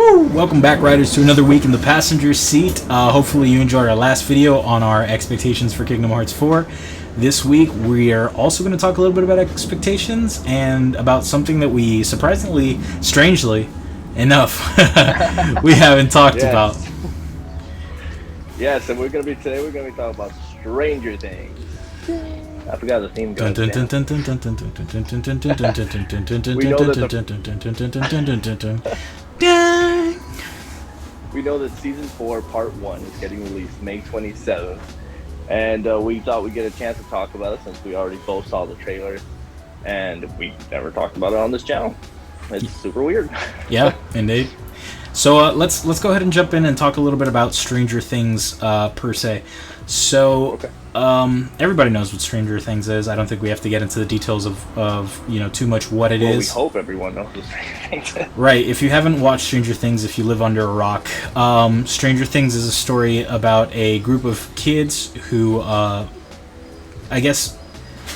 Woo! Welcome back, riders, to another week in the passenger seat. Hopefully you enjoyed our last video on our expectations for Kingdom Hearts 4. This week we are also going to talk a little bit about expectations and about something that we surprisingly, strangely enough, we haven't talked about. Yes, and we're gonna be talking about Stranger Things. I forgot the theme goes. We know that season 4 part 1 is getting released May 27th, and we thought we'd get a chance to talk about it since we already both saw the trailer and we never talked about it on this channel. It's super weird. Yeah, indeed. So let's go ahead and jump in and talk a little bit about Stranger Things per se. So Okay. Everybody knows what Stranger Things is. I don't think we have to get into the details of too much what it is. We hope everyone knows what Stranger Things is. Right. If you haven't watched Stranger Things, if you live under a rock, Stranger Things is a story about a group of kids who, I guess,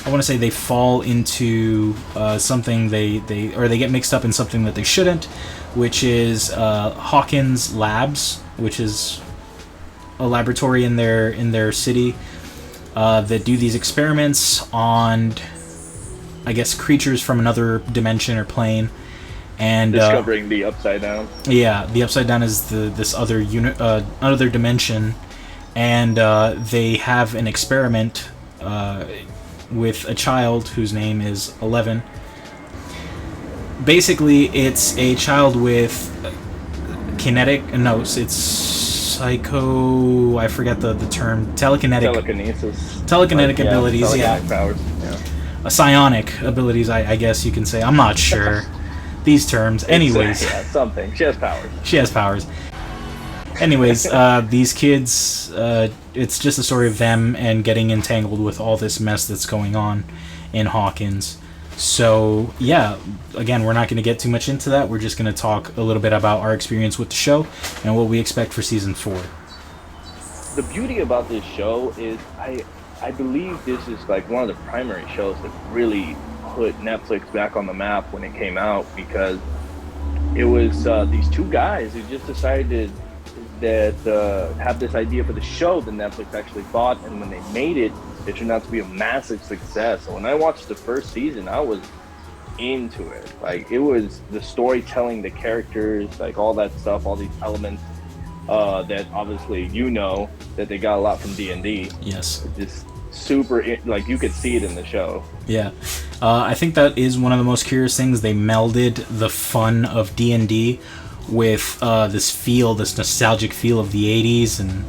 I want to say they fall into something they get mixed up in something that they shouldn't, which is Hawkins Labs, which is a laboratory in their city that do these experiments on, I guess, creatures from another dimension or plane, and discovering the Upside Down. Yeah, the Upside Down is this other another dimension, and they have an experiment with a child whose name is 11. Basically, it's a child with it's psycho... I forget the term. Telekinetic abilities, telekinetic powers. Yeah. Psionic abilities, I guess you can say. I'm not sure. These terms. Anyways. Yeah, something. She has powers. She has powers. Anyways, these kids, it's just a story of them and getting entangled with all this mess that's going on in Hawkins. So, yeah, again, we're not going to get too much into that. We're just going to talk a little bit about our experience with the show and what we expect for Season 4. The beauty about this show is I believe this is like one of the primary shows that really put Netflix back on the map when it came out, because it was these two guys who just decided that have this idea for the show that Netflix actually bought, and when they made it, it turned out to be a massive success. So when I watched the first season, I was into it. Like, it was the storytelling, the characters, like all that stuff, all these elements that obviously that they got a lot from D&D. Yes. Just super, like, you could see it in the show. Yeah. I think that is one of the most curious things. They melded the fun of D&D with this nostalgic feel of the 80s and,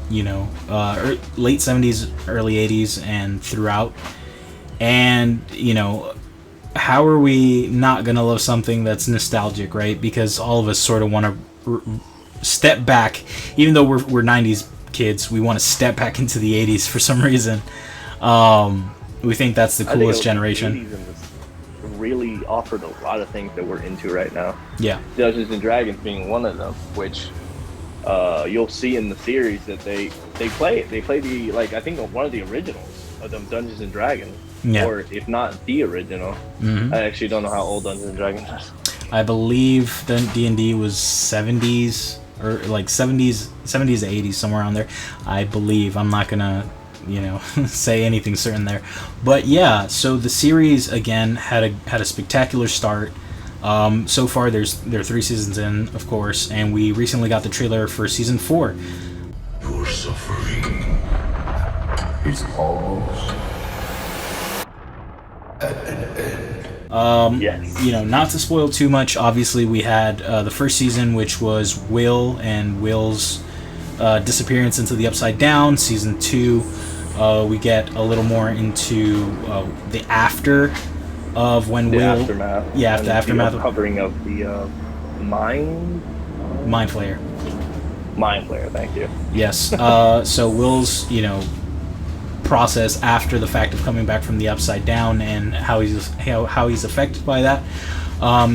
late 70s, early 80s, and throughout. And, how are we not going to love something that's nostalgic, right? Because all of us sort of want to step back. Even though we're 90s kids, we want to step back into the 80s for some reason. We think that's the coolest generation. Really offered a lot of things that we're into right now. Yeah. Dungeons and Dragons being one of them, which you'll see in the series that they play the, like, I think one of the originals of them Dungeons and Dragons. Yeah. Or if not the original. Mm-hmm. I actually don't know how old Dungeons and Dragons is. I believe that D&D was 70s or like 70s to 80s, somewhere around there. I believe. I'm not gonna say anything certain there, but yeah. So the series again had a spectacular start. So far, there are 3 seasons in, of course, and we recently got the trailer for season 4. Your suffering is almost at an end. Yes. Not to spoil too much. Obviously, we had the first season, which was Will and Will's disappearance into the Upside Down. Season 2. We get a little more into the after of when the Will... Aftermath. Yeah, the aftermath. The covering of the Mind Flayer. Mind Flayer, thank you. Yes. So Will's, process after the fact of coming back from the Upside Down and how he's affected by that.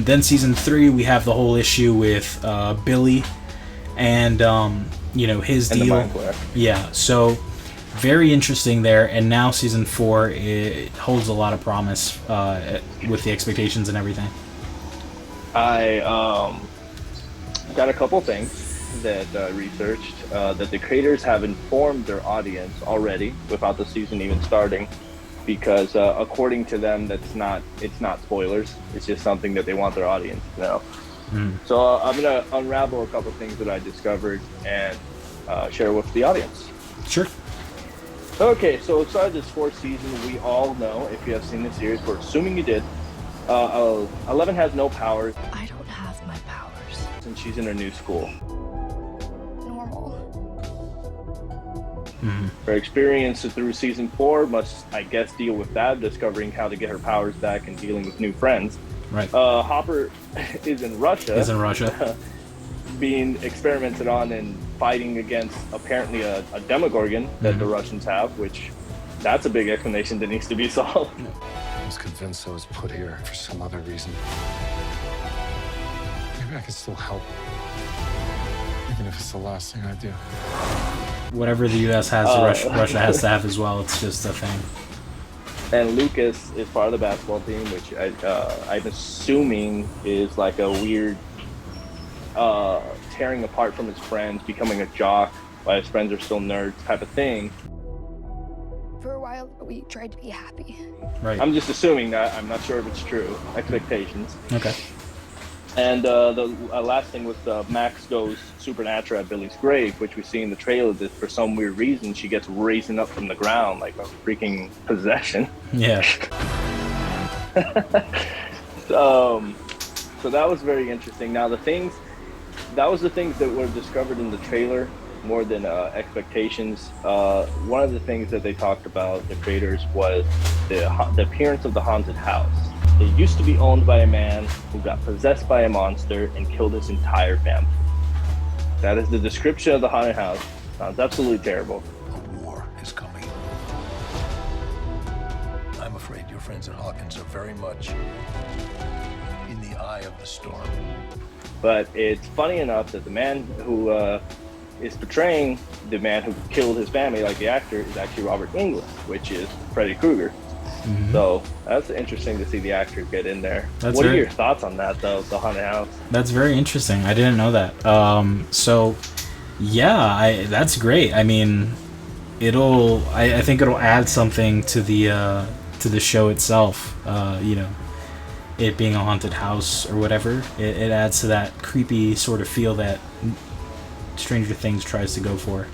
Then season 3, we have the whole issue with Billy and, his and deal. The Mind Flayer. Yeah, so... very interesting there, and now season 4 it holds a lot of promise with the expectations and everything. got a couple things that I researched that the creators have informed their audience already without the season even starting, because according to them, it's not spoilers. It's just something that they want their audience to know. So I'm gonna unravel a couple things that I discovered and share with the audience. Sure. Okay, so inside this fourth season, we all know, if you have seen the series, we're assuming you did, 11 has no powers. I don't have my powers. And she's in a new school. Normal. Her experience through season 4 must, I guess, deal with that, discovering how to get her powers back and dealing with new friends. Right. Hopper is in Russia. Being experimented on and fighting against apparently a Demogorgon that the Russians have, which that's a big explanation that needs to be solved. I was convinced I was put here for some other reason. Maybe I could still help, even if it's the last thing I do. Whatever the U.S. has, Russia has to have as well. It's just a thing. And Lucas is part of the basketball team, which I'm assuming is like a weird tearing apart from his friends, becoming a jock while his friends are still nerds type of thing. For a while, we tried to be happy. Right. I'm just assuming that. I'm not sure if it's true. Expectations. Okay. And the last thing was Max goes supernatural at Billy's grave, which we see in the trailer that for some weird reason she gets raised up from the ground like a freaking possession. Yeah. So that was very interesting. Now that was the things that were discovered in the trailer more than expectations. One of the things that they talked about, the creators, was the appearance of the haunted house. It used to be owned by a man who got possessed by a monster and killed his entire family. That is the description of the haunted house. Sounds absolutely terrible. A war is coming. I'm afraid your friends at Hawkins are very much in the eye of the storm. But it's funny enough that the man who is portraying the man who killed his family, like the actor, is actually Robert Englund, which is Freddy Krueger. So that's interesting to see the actor get in there. What are your thoughts on that, though, the haunted house? That's very interesting. I didn't know that. So, yeah, that's great. I mean, I think it'll add something to the show itself. You know, it being a haunted house or whatever, it adds to that creepy sort of feel that Stranger Things tries to go for.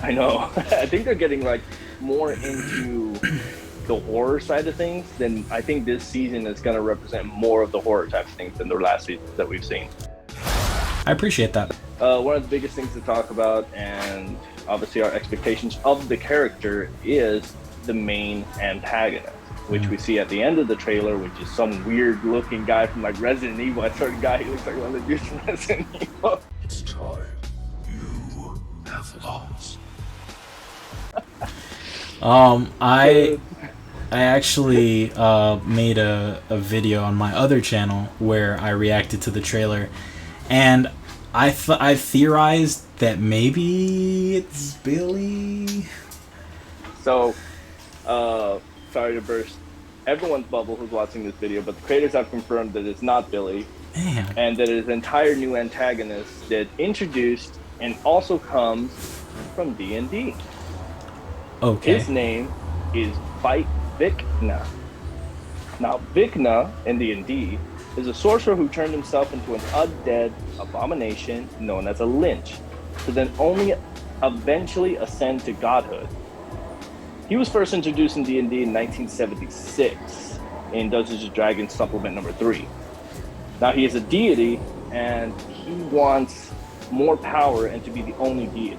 I know. I think they're getting like more into the horror side of things. Then I think this season is going to represent more of the horror type of things than the last seasons that we've seen. I appreciate that. One of the biggest things to talk about, and obviously our expectations of the character, is the main antagonist, which we see at the end of the trailer, which is some weird looking guy from like Resident Evil. I saw a guy who looks like one of the dudes from Resident Evil. It's time you have lost. I actually made a video on my other channel where I reacted to the trailer, and I theorized that maybe it's Billy. So, sorry to burst everyone's bubble who's watching this video, but the creators have confirmed that it's not Billy. Man. And that it is an entire new antagonist that introduced and also comes from D&D. Okay. His name is Vikna. Now, Vikna in D&D is a sorcerer who turned himself into an undead abomination known as a Lynch, to then only eventually ascend to godhood. He was first introduced in D&D in 1976 in Dungeons & Dragons Supplement number 3. Now, he is a deity, and he wants more power and to be the only deity.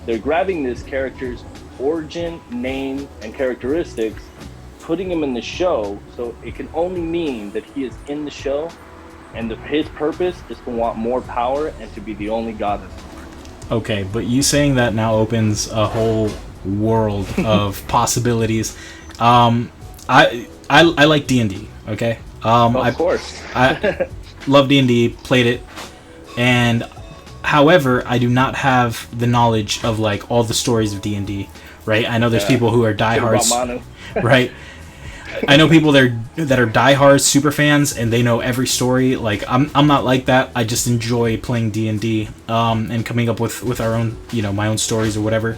They're grabbing this character's origin, name, and characteristics, putting him in the show, so it can only mean that he is in the show, and his purpose is to want more power and to be the only god in the world. Okay, but you saying that now opens a whole world of possibilities. I like D&D, okay? Of course. I love D&D, played it, and however, I do not have the knowledge of like all the stories of D&D, right? I know there's people who are diehards, right? I know people that are diehard super fans and they know every story. Like I'm not like that. I just enjoy playing D&D and coming up with our own, my own stories or whatever.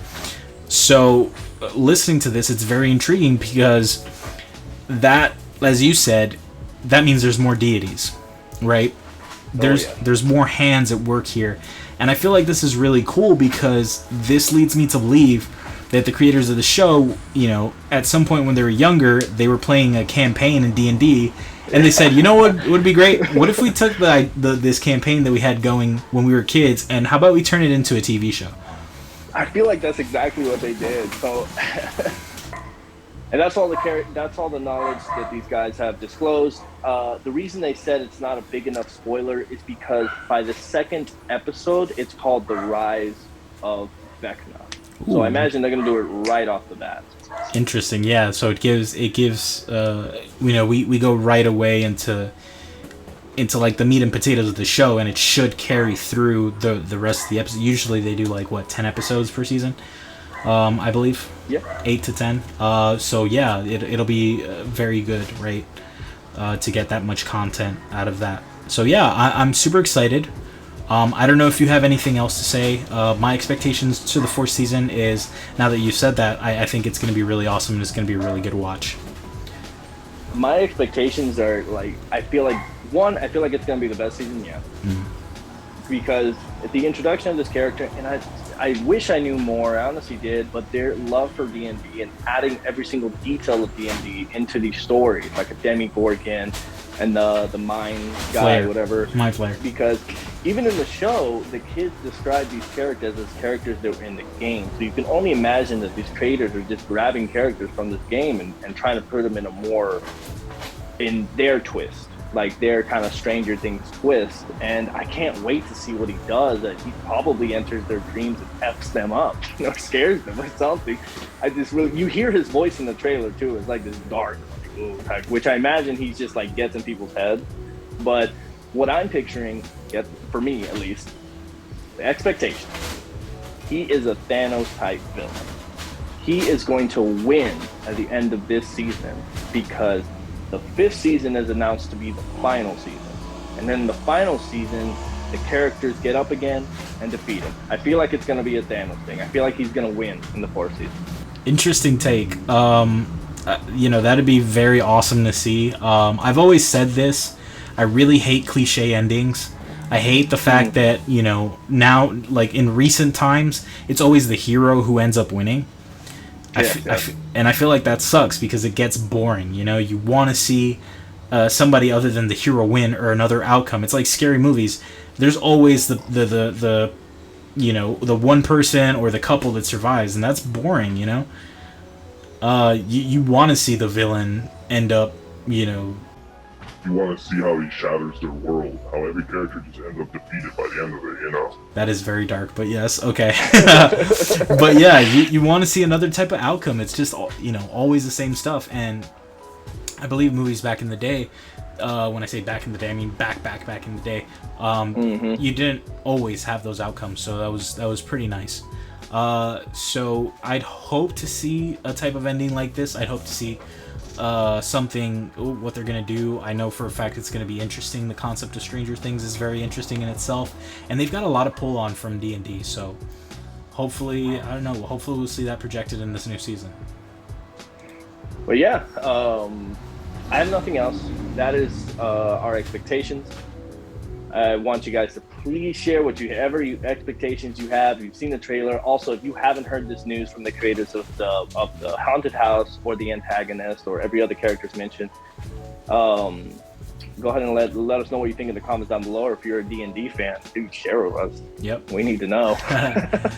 So listening to this, it's very intriguing because that, as you said, that means there's more deities, right? There's more hands at work here. And I feel like this is really cool because this leads me to believe that the creators of the show, at some point when they were younger, they were playing a campaign in D&D, and they said, you know what would be great? What if we took this campaign that we had going when we were kids, and how about we turn it into a TV show? I feel like that's exactly what they did. So, and that's all the knowledge that these guys have disclosed. The reason they said it's not a big enough spoiler is because by the second episode, it's called The Rise of Vecna. So I imagine they're going to do it right off the bat. Interesting, yeah. So it gives we go right away into like the meat and potatoes of the show, and it should carry through the rest of the episode. Usually they do 10 episodes per season, I believe. Yep. 8 to 10. So yeah, it'll be very good, right? To get that much content out of that. So yeah, I'm super excited. I don't know if you have anything else to say. My expectations to the 4th season is, now that you said that, I think it's going to be really awesome and it's going to be a really good watch. My expectations are I feel like it's going to be the best season yet. Because the introduction of this character, and I wish I knew more, I honestly did, but their love for D&D and adding every single detail of D&D into these stories, like a Demogorgon and the Mind guy, Flare. Whatever. Mind Flare. Because even in the show, the kids describe these characters as characters that were in the game. So you can only imagine that these creators are just grabbing characters from this game and trying to put them in their twist, like their kind of Stranger Things twist. And I can't wait to see what he does. He probably enters their dreams and F's them up, scares them or something. You hear his voice in the trailer too. It's like this dark, type, which I imagine he's just gets in people's heads. But what I'm picturing, for me at least, the expectation, he is a Thanos type villain. He is going to win at the end of this season because the 5th season is announced to be the final season. And then the final season, the characters get up again and defeat him. I feel like it's going to be a Thanos thing. I feel like he's going to win in the 4th season. Interesting take. That'd be very awesome to see. I've always said this. I really hate cliche endings. I hate the fact that, now, in recent times, it's always the hero who ends up winning. And I feel like that sucks because it gets boring. You want to see somebody other than the hero win or another outcome. It's like scary movies. There's always the one person or the couple that survives, and that's boring. You want to see the villain end up. You want to see how he shatters their world, how every character just ends up defeated by the end of it, That is very dark, but yes, okay. But yeah, you want to see another type of outcome. It's just, always the same stuff. And I believe movies back in the day, when I say back in the day, I mean back in the day, you didn't always have those outcomes, so that was pretty nice. So I'd hope to see a type of ending like this. I'd hope to see something, what they're going to do. I know for a fact it's going to be interesting. The concept of Stranger Things is very interesting in itself, and they've got a lot of pull on from D&D, so hopefully we'll see that projected in this new season. But yeah, I have nothing else. That is our expectations. I want you guys to please share whatever expectations you have. If you've seen the trailer. Also, if you haven't heard this news from the creators of the haunted house or the antagonist or every other characters mentioned, go ahead and let us know what you think in the comments down below. Or if you're a D&D fan, dude, share with us. Yep. We need to know.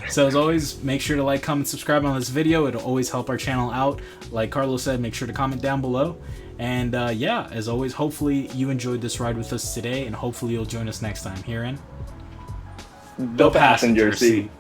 So as always, make sure to like, comment, subscribe on this video. It'll always help our channel out. Like Carlos said, make sure to comment down below. And as always, hopefully you enjoyed this ride with us today, and hopefully you'll join us next time here in The Passenger Seat.